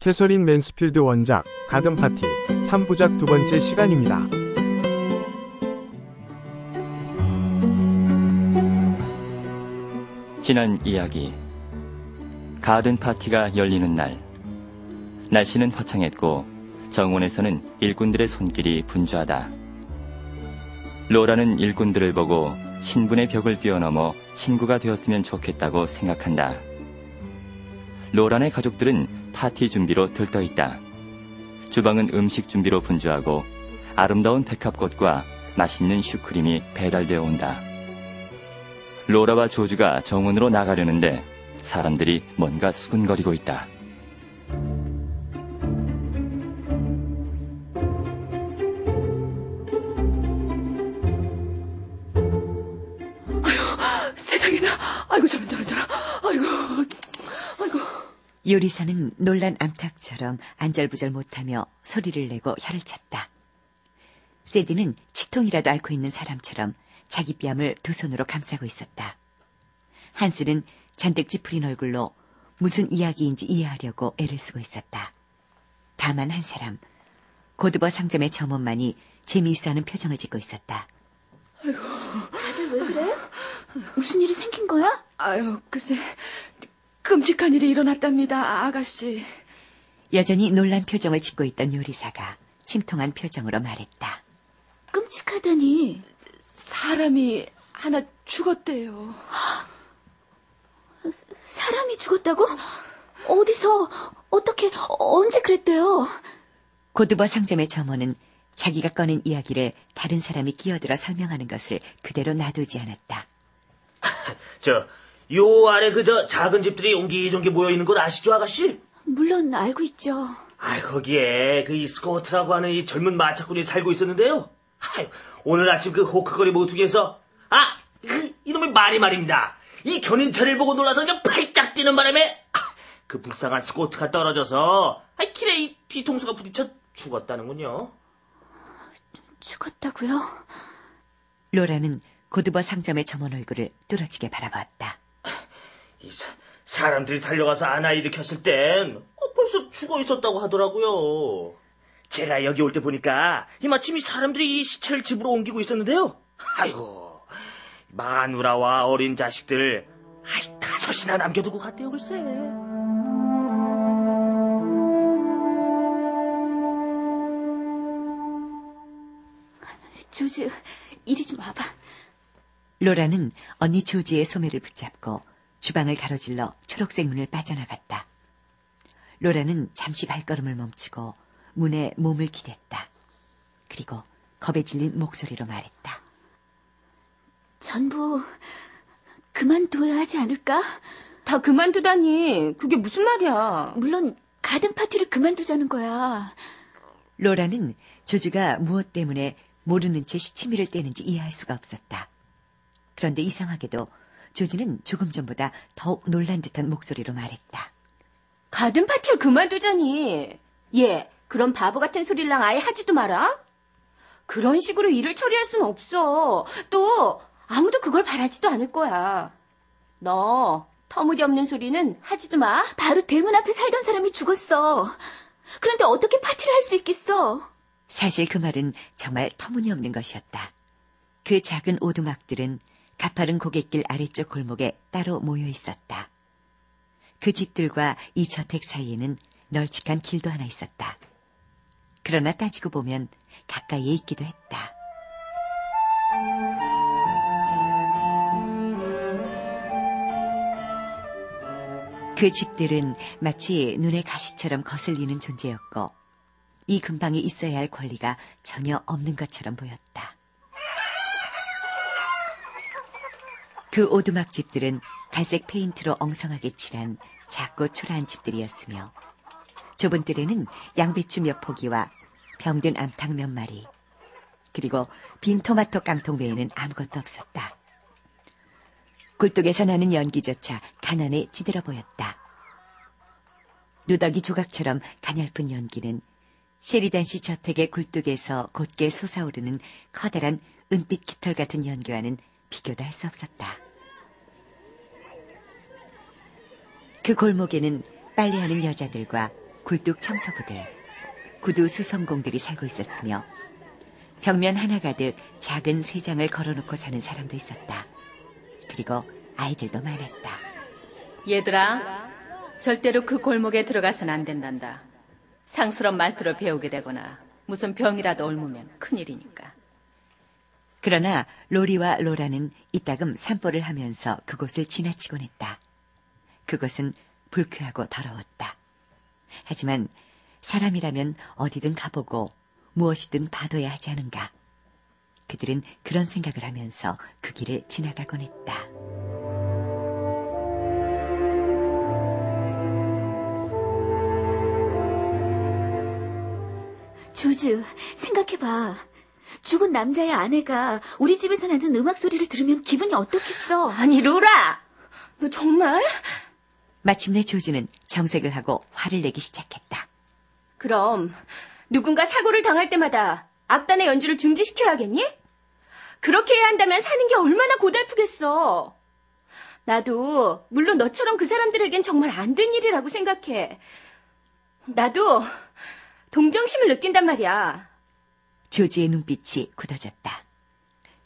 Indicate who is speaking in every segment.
Speaker 1: 캐서린 맨스필드 원작, 가든 파티, 3부작 두 번째 시간입니다.
Speaker 2: 지난 이야기. 가든 파티가 열리는 날. 날씨는 화창했고 정원에서는 일꾼들의 손길이 분주하다. 로라는 일꾼들을 보고 신분의 벽을 뛰어넘어 친구가 되었으면 좋겠다고 생각한다. 로란의 가족들은 파티 준비로 들떠있다. 주방은 음식 준비로 분주하고 아름다운 백합꽃과 맛있는 슈크림이 배달되어 온다. 로라와 조주가 정원으로 나가려는데 사람들이 뭔가 수근거리고 있다.
Speaker 3: 아유, 세상에나. 아이고, 저런. 아이고.
Speaker 4: 요리사는 놀란 암탉처럼 안절부절 못하며 소리를 내고 혀를 찼다. 세디는 치통이라도 앓고 있는 사람처럼 자기 뺨을 두 손으로 감싸고 있었다. 한스는 잔뜩 찌푸린 얼굴로 무슨 이야기인지 이해하려고 애를 쓰고 있었다. 다만 한 사람, 고드버 상점의 점원만이 재미있어하는 표정을 짓고 있었다.
Speaker 3: 아이고.
Speaker 5: 다들 왜 그래? 무슨 일이 생긴 거야?
Speaker 3: 아유, 글쎄, 끔찍한 일이 일어났답니다, 아가씨.
Speaker 4: 여전히 놀란 표정을 짓고 있던 요리사가 침통한 표정으로 말했다.
Speaker 5: 끔찍하다니.
Speaker 3: 사람이 하나 죽었대요.
Speaker 5: 사람이 죽었다고? 어디서? 어떻게? 언제 그랬대요?
Speaker 4: 고드버 상점의 점원은 자기가 꺼낸 이야기를 다른 사람이 끼어들어 설명하는 것을 그대로 놔두지 않았다.
Speaker 6: 요 아래 작은 집들이 옹기종기 모여있는 곳 아시죠, 아가씨?
Speaker 5: 물론 알고 있죠.
Speaker 6: 거기에 이 스코트라고 하는 이 젊은 마차꾼이 살고 있었는데요. 오늘 아침 그 호크거리 모퉁이에서 이놈의 말입니다. 이 견인차를 보고 놀라서 그냥 팔짝 뛰는 바람에 그 불쌍한 스코트가 떨어져서 길에 이 뒤통수가 부딪혀 죽었다는군요.
Speaker 5: 죽었다고요?
Speaker 4: 로라는 고드버 상점의 점원 얼굴을 뚫어지게 바라봤다.
Speaker 6: 사람들이 달려가서 안아 일으켰을 땐 벌써 죽어 있었다고 하더라고요. 제가 여기 올 때 보니까 마침 이 사람들이 이 시체를 집으로 옮기고 있었는데요. 마누라와 어린 자식들 5이나 남겨두고 갔대요, 글쎄.
Speaker 5: 조즈, 이리 좀 와봐.
Speaker 4: 로라는 언니 조지의 소매를 붙잡고 주방을 가로질러 초록색 문을 빠져나갔다. 로라는 잠시 발걸음을 멈추고 문에 몸을 기댔다. 그리고 겁에 질린 목소리로 말했다.
Speaker 5: 전부 그만둬야 하지 않을까?
Speaker 7: 다 그만두다니. 그게 무슨 말이야?
Speaker 5: 물론 가든 파티를 그만두자는 거야.
Speaker 4: 로라는 조주가 무엇 때문에 모르는 채 시치미를 떼는지 이해할 수가 없었다. 그런데 이상하게도 조주는 조금 전보다 더욱 놀란 듯한 목소리로 말했다.
Speaker 7: 가든 파티를 그만두자니. 얘, 그런 바보 같은 소리랑 아예 하지도 마라. 그런 식으로 일을 처리할 순 없어. 또 아무도 그걸 바라지도 않을 거야. 너 터무니없는 소리는 하지도 마.
Speaker 5: 바로 대문 앞에 살던 사람이 죽었어. 그런데 어떻게 파티를 할 수 있겠어?
Speaker 4: 사실 그 말은 정말 터무니없는 것이었다. 그 작은 오두막들은 가파른 고갯길 아래쪽 골목에 따로 모여 있었다. 그 집들과 이 저택 사이에는 널찍한 길도 하나 있었다. 그러나 따지고 보면 가까이에 있기도 했다. 그 집들은 마치 눈의 가시처럼 거슬리는 존재였고 이 근방에 있어야 할 권리가 전혀 없는 것처럼 보였다. 그 오두막 집들은 갈색 페인트로 엉성하게 칠한 작고 초라한 집들이었으며 좁은 뜰에는 양배추 몇 포기와 병든 암탉 몇 마리 그리고 빈 토마토 깡통 외에는 아무것도 없었다. 굴뚝에서 나는 연기조차 가난에 찌들어 보였다. 누더기 조각처럼 가냘픈 연기는 셰리단 씨 저택의 굴뚝에서 곧게 솟아오르는 커다란 은빛 깃털 같은 연기와는 비교도 할 수 없었다. 그 골목에는 빨래하는 여자들과 굴뚝 청소부들, 구두 수성공들이 살고 있었으며 벽면 하나 가득 작은 새장을 걸어놓고 사는 사람도 있었다. 그리고 아이들도 많았다.
Speaker 7: 얘들아, 절대로 그 골목에 들어가서는 안 된단다. 상스러운 말투를 배우게 되거나 무슨 병이라도 옮으면 큰일이니까.
Speaker 4: 그러나 로리와 로라는 이따금 산보를 하면서 그곳을 지나치곤 했다. 그곳은 불쾌하고 더러웠다. 하지만 사람이라면 어디든 가보고 무엇이든 봐둬야 하지 않은가. 그들은 그런 생각을 하면서 그 길을 지나가곤 했다.
Speaker 5: 조즈, 생각해봐. 죽은 남자의 아내가 우리 집에서 나는 음악 소리를 들으면 기분이 어떻겠어?
Speaker 7: 아니, 로라! 너 정말?
Speaker 4: 마침내 조즈는 정색을 하고 화를 내기 시작했다.
Speaker 7: 그럼 누군가 사고를 당할 때마다 악단의 연주를 중지시켜야겠니? 그렇게 해야 한다면 사는 게 얼마나 고달프겠어. 나도 물론 너처럼 그 사람들에겐 정말 안 된 일이라고 생각해. 나도 동정심을 느낀단 말이야.
Speaker 4: 조지의 눈빛이 굳어졌다.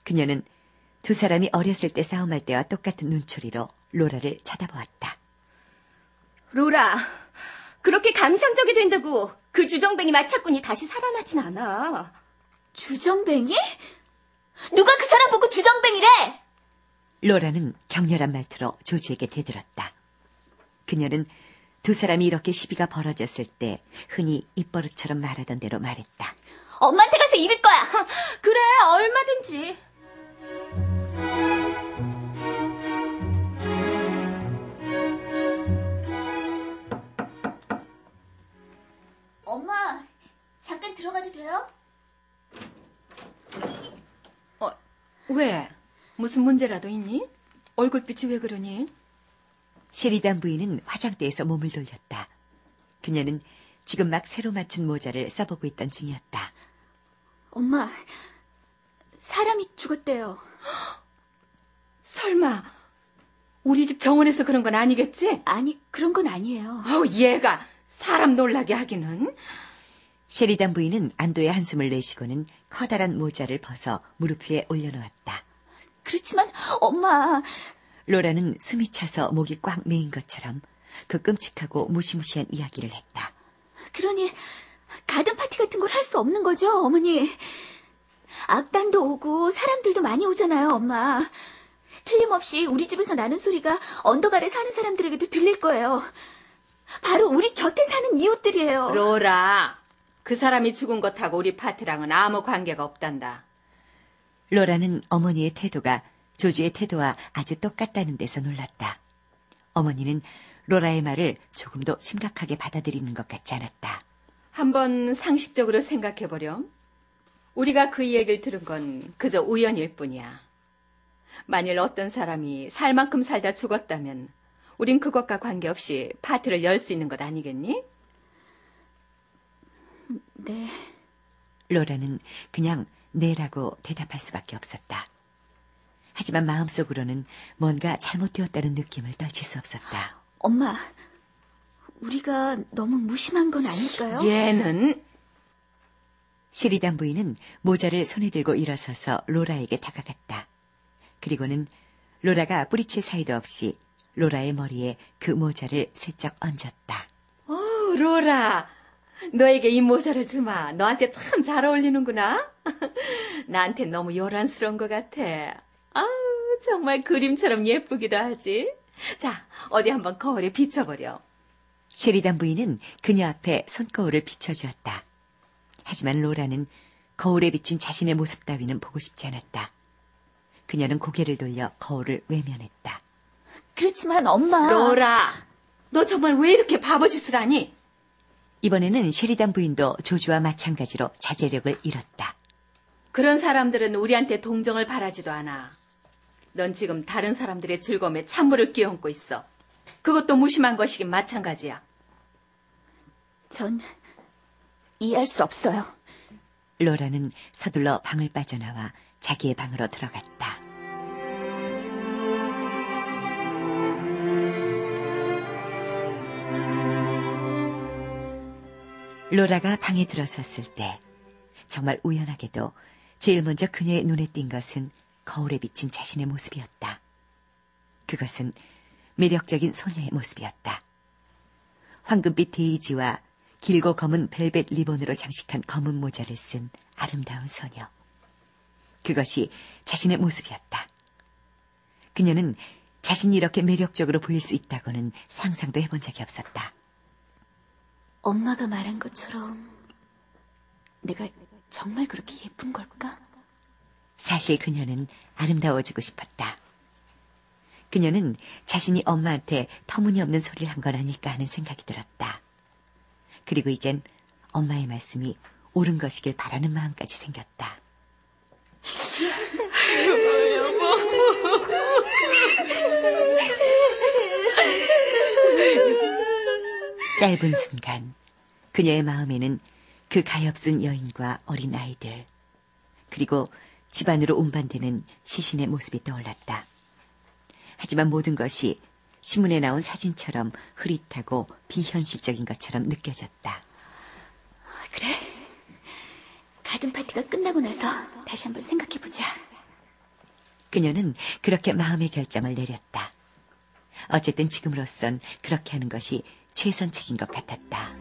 Speaker 4: 그녀는 두 사람이 어렸을 때 싸움할 때와 똑같은 눈초리로 로라를 쳐다보았다.
Speaker 7: 로라, 그렇게 감상적이 된다고 그 주정뱅이 마차꾼이 다시 살아나진 않아.
Speaker 5: 주정뱅이? 누가 그 사람 보고 주정뱅이래?
Speaker 4: 로라는 격렬한 말투로 조지에게 대들었다. 그녀는 두 사람이 이렇게 시비가 벌어졌을 때 흔히 입버릇처럼 말하던 대로 말했다.
Speaker 5: 엄마한테 가서 이를 거야.
Speaker 7: 그래, 얼마든지.
Speaker 5: 엄마, 잠깐 들어가도 돼요?
Speaker 7: 왜? 무슨 문제라도 있니? 얼굴빛이 왜 그러니?
Speaker 4: 셰리단 부인은 화장대에서 몸을 돌렸다. 그녀는 지금 막 새로 맞춘 모자를 써보고 있던 중이었다.
Speaker 5: 엄마, 사람이 죽었대요.
Speaker 7: 설마 우리 집 정원에서 그런 건 아니겠지?
Speaker 5: 아니, 그런 건 아니에요.
Speaker 7: 얘가 사람 놀라게 하기는.
Speaker 4: 셰리단 부인은 안도의 한숨을 내쉬고는 커다란 모자를 벗어 무릎 위에 올려놓았다.
Speaker 5: 그렇지만 엄마,
Speaker 4: 로라는 숨이 차서 목이 꽉 메인 것처럼 그 끔찍하고 무시무시한 이야기를 했다.
Speaker 5: 그러니 가든 파티 같은 걸 할 수 없는 거죠, 어머니? 악단도 오고 사람들도 많이 오잖아요, 엄마. 틀림없이 우리 집에서 나는 소리가 언덕 아래 사는 사람들에게도 들릴 거예요. 바로 우리 곁에 사는 이웃들이에요.
Speaker 7: 로라, 그 사람이 죽은 것하고 우리 파티랑은 아무 관계가 없단다.
Speaker 4: 로라는 어머니의 태도가 조주의 태도와 아주 똑같다는 데서 놀랐다. 어머니는 로라의 말을 조금도 심각하게 받아들이는 것 같지 않았다.
Speaker 7: 한번 상식적으로 생각해보렴. 우리가 그 얘기를 들은 건 그저 우연일 뿐이야. 만일 어떤 사람이 살 만큼 살다 죽었다면 우린 그것과 관계없이 파티를 열 수 있는 것 아니겠니?
Speaker 5: 네.
Speaker 4: 로라는 그냥 네라고 대답할 수밖에 없었다. 하지만 마음속으로는 뭔가 잘못되었다는 느낌을 떨칠 수 없었다.
Speaker 5: 엄마, 우리가 너무 무심한 건 아닐까요?
Speaker 7: 얘는
Speaker 4: 셰리단 부인은 모자를 손에 들고 일어서서 로라에게 다가갔다. 그리고는 로라가 뿌리칠 사이도 없이 로라의 머리에 그 모자를 슬쩍 얹었다.
Speaker 7: 로라, 너에게 이 모자를 주마. 너한테 참 잘 어울리는구나. 나한테 너무 요란스러운 것 같아. 아우, 정말 그림처럼 예쁘기도 하지. 자, 어디 한번 거울에 비춰보렴.
Speaker 4: 셰리단 부인은 그녀 앞에 손거울을 비춰주었다. 하지만 로라는 거울에 비친 자신의 모습 따위는 보고 싶지 않았다. 그녀는 고개를 돌려 거울을 외면했다.
Speaker 5: 그렇지만 엄마.
Speaker 7: 로라, 너 정말 왜 이렇게 바보짓을 하니?
Speaker 4: 이번에는 셰리단 부인도 조주와 마찬가지로 자제력을 잃었다.
Speaker 7: 그런 사람들은 우리한테 동정을 바라지도 않아. 넌 지금 다른 사람들의 즐거움에 찬물을 끼얹고 있어. 그것도 무심한 것이긴 마찬가지야.
Speaker 5: 전 이해할 수 없어요.
Speaker 4: 로라는 서둘러 방을 빠져나와 자기의 방으로 들어갔다. 로라가 방에 들어섰을 때 정말 우연하게도 제일 먼저 그녀의 눈에 띈 것은 거울에 비친 자신의 모습이었다. 그것은 매력적인 소녀의 모습이었다. 황금빛 데이지와 길고 검은 벨벳 리본으로 장식한 검은 모자를 쓴 아름다운 소녀. 그것이 자신의 모습이었다. 그녀는 자신이 이렇게 매력적으로 보일 수 있다고는 상상도 해본 적이 없었다.
Speaker 5: 엄마가 말한 것처럼 내가 정말 그렇게 예쁜 걸까?
Speaker 4: 사실 그녀는 아름다워지고 싶었다. 그녀는 자신이 엄마한테 터무니없는 소리를 한 건 아닐까 하는 생각이 들었다. 그리고 이젠 엄마의 말씀이 옳은 것이길 바라는 마음까지 생겼다. 짧은 순간 그녀의 마음에는 그 가엾은 여인과 어린 아이들, 그리고 집안으로 운반되는 시신의 모습이 떠올랐다. 하지만 모든 것이 신문에 나온 사진처럼 흐릿하고 비현실적인 것처럼 느껴졌다.
Speaker 5: 그래. 가든 파티가 끝나고 나서 다시 한번 생각해보자.
Speaker 4: 그녀는 그렇게 마음의 결정을 내렸다. 어쨌든 지금으로선 그렇게 하는 것이 최선책인 것 같았다.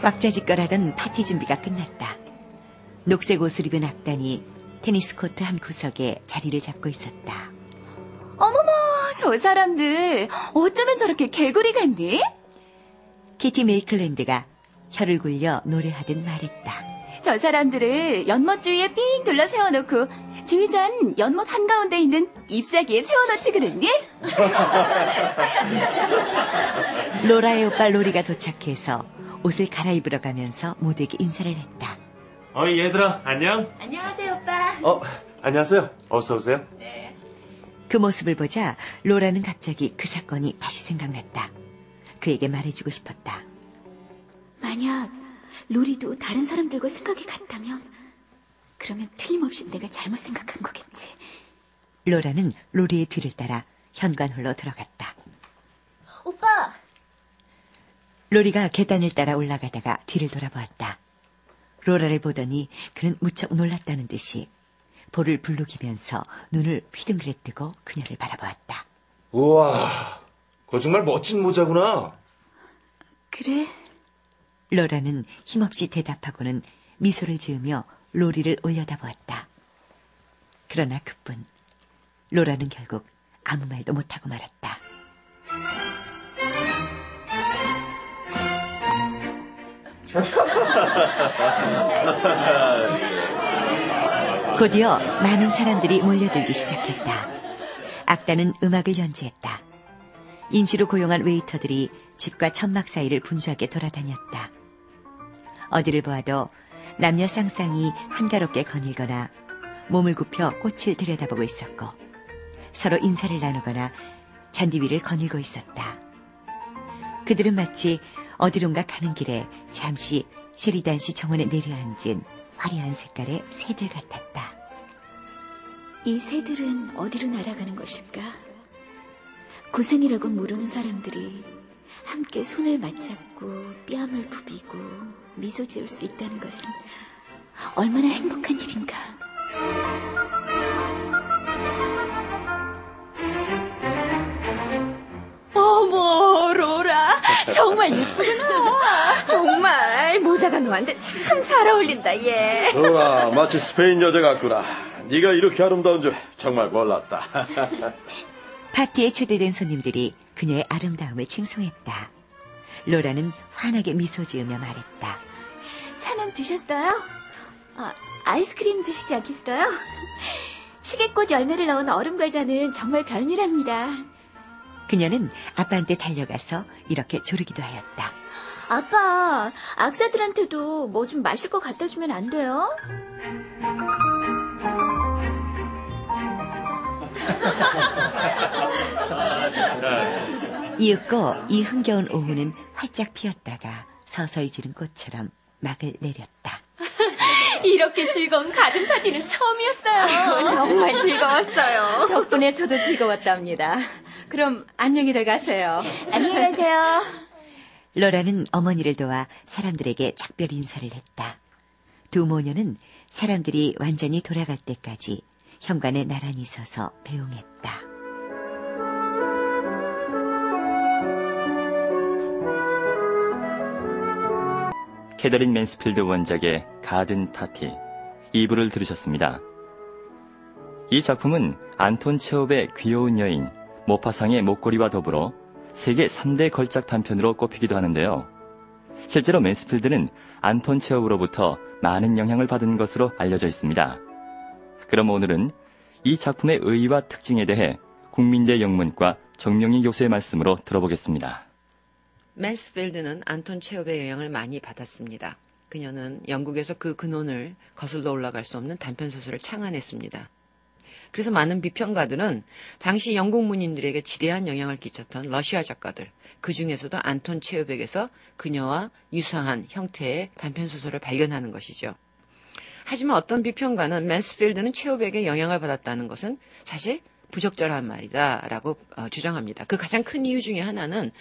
Speaker 4: 왁자지껄하던 파티 준비가 끝났다. 녹색 옷을 입은 악단이 테니스 코트 한 구석에 자리를 잡고 있었다.
Speaker 7: 어머머, 저 사람들 어쩌면 저렇게 개구리 같니?
Speaker 4: 키티 메이클랜드가 혀를 굴려 노래하듯 말했다.
Speaker 7: 저 사람들을 연못 주위에 삥 둘러 세워놓고 주의잔 연못 한가운데 있는 잎사귀에 세워놓지 그랬니?
Speaker 4: 로라의 오빠 로리가 도착해서 옷을 갈아입으러 가면서 모두에게 인사를 했다.
Speaker 1: 얘들아, 안녕?
Speaker 5: 안녕하세요, 오빠.
Speaker 1: 안녕하세요. 어서오세요.
Speaker 4: 그 모습을 보자 로라는 갑자기 그 사건이 다시 생각났다. 그에게 말해주고 싶었다.
Speaker 5: 만약 로리도 다른 사람들과 생각이 같다면 그러면 틀림없이 내가 잘못 생각한 거겠지.
Speaker 4: 로라는 로리의 뒤를 따라 현관홀로 들어갔다.
Speaker 5: 오빠!
Speaker 4: 로리가 계단을 따라 올라가다가 뒤를 돌아보았다. 로라를 보더니 그는 무척 놀랐다는 듯이 볼을 불룩이면서 눈을 휘둥그레 뜨고 그녀를 바라보았다.
Speaker 8: 우와, 그거 정말 멋진 모자구나.
Speaker 5: 그래?
Speaker 4: 로라는 힘없이 대답하고는 미소를 지으며 로리를 올려다보았다. 그러나 그뿐. 로라는 결국 아무 말도 못하고 말았다. 곧이어 많은 사람들이 몰려들기 시작했다. 악단은 음악을 연주했다. 임시로 고용한 웨이터들이 집과 천막 사이를 분주하게 돌아다녔다. 어디를 보아도 남녀 쌍쌍이 한가롭게 거닐거나 몸을 굽혀 꽃을 들여다보고 있었고 서로 인사를 나누거나 잔디 위를 거닐고 있었다. 그들은 마치 어디론가 가는 길에 잠시 셰리단 씨 정원에 내려앉은 화려한 색깔의 새들 같았다.
Speaker 5: 이 새들은 어디로 날아가는 것일까? 고생이라고 모르는 사람들이 함께 손을 맞잡고 뺨을 부비고 미소 지을 수 있다는 것은 얼마나 행복한 일인가.
Speaker 7: 어머, 로라, 정말 예쁘구나. 정말 모자가 너한테 참 잘 어울린다, 얘.
Speaker 8: 로라, 마치 스페인 여자 같구나. 네가 이렇게 아름다운 줄 정말 몰랐다.
Speaker 4: 파티에 초대된 손님들이 그녀의 아름다움을 칭송했다. 로라는 환하게 미소 지으며 말했다.
Speaker 5: 차는 드셨어요? 아이스크림 드시지 않겠어요? 시계꽃 열매를 넣은 얼음 과자는 정말 별미랍니다.
Speaker 4: 그녀는 아빠한테 달려가서 이렇게 조르기도 하였다.
Speaker 5: 아빠, 악사들한테도 뭐 좀 마실 거 갖다 주면 안 돼요?
Speaker 4: 이윽고 이 흥겨운 오후는 활짝 피었다가 서서히 지는 꽃처럼 막을 내렸다.
Speaker 7: 이렇게 즐거운 가든 파티는 처음이었어요. 정말 즐거웠어요. 덕분에 저도 즐거웠답니다. 그럼 안녕히들 가세요.
Speaker 5: 안녕히 가세요.
Speaker 4: 로라는 어머니를 도와 사람들에게 작별 인사를 했다. 두 모녀는 사람들이 완전히 돌아갈 때까지 현관에 나란히 서서 배웅했다.
Speaker 2: 캐더린 맨스필드 원작의 가든 파티 2부를 들으셨습니다. 이 작품은 안톤 체홉의 귀여운 여인, 모파상의 목걸이와 더불어 세계 3대 걸작 단편으로 꼽히기도 하는데요. 실제로 맨스필드는 안톤 체홉으로부터 많은 영향을 받은 것으로 알려져 있습니다. 그럼 오늘은 이 작품의 의의와 특징에 대해 국민대 영문과 정명희 교수의 말씀으로 들어보겠습니다.
Speaker 9: 맨스필드는 안톤 체홉의 영향을 많이 받았습니다. 그녀는 영국에서 그 근원을 거슬러 올라갈 수 없는 단편소설을 창안했습니다. 그래서 많은 비평가들은 당시 영국 문인들에게 지대한 영향을 끼쳤던 러시아 작가들, 그 중에서도 안톤 체홉에게서 그녀와 유사한 형태의 단편소설을 발견하는 것이죠. 하지만 어떤 비평가는 맨스필드는 체홉에게 영향을 받았다는 것은 사실 부적절한 말이다라고 주장합니다. 그 가장 큰 이유 중에 하나는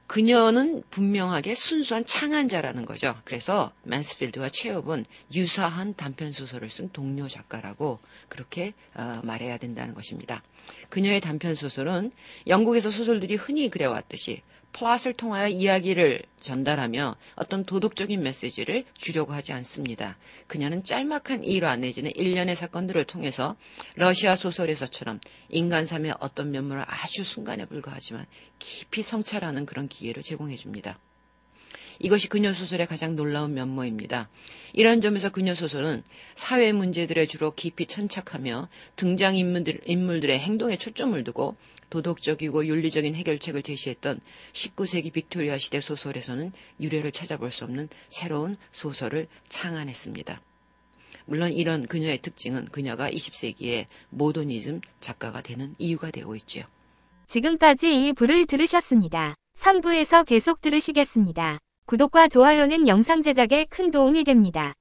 Speaker 9: 그녀는 분명하게 순수한 창안자라는 거죠. 그래서 맨스필드와 체홉은 유사한 단편소설을 쓴 동료 작가라고 그렇게 말해야 된다는 것입니다. 그녀의 단편소설은 영국에서 소설들이 흔히 그래왔듯이 플롯을 통하여 이야기를 전달하며 어떤 도덕적인 메시지를 주려고 하지 않습니다. 그녀는 짤막한 일화 내지는 일련의 사건들을 통해서 러시아 소설에서처럼 인간 삶의 어떤 면모를 아주 순간에 불과하지만 깊이 성찰하는 그런 기회를 제공해 줍니다. 이것이 그녀 소설의 가장 놀라운 면모입니다. 이런 점에서 그녀 소설은 사회 문제들에 주로 깊이 천착하며 등장인물들의 행동에 초점을 두고 도덕적이고 윤리적인 해결책을 제시했던 19세기 빅토리아 시대 소설에서는 유래를 찾아볼 수 없는 새로운 소설을 창안했습니다. 물론 이런 그녀의 특징은 그녀가 20세기의 모더니즘 작가가 되는 이유가 되고 있지요.
Speaker 10: 지금까지 2부를 들으셨습니다. 3부에서 계속 들으시겠습니다. 구독과 좋아요는 영상 제작에 큰 도움이 됩니다.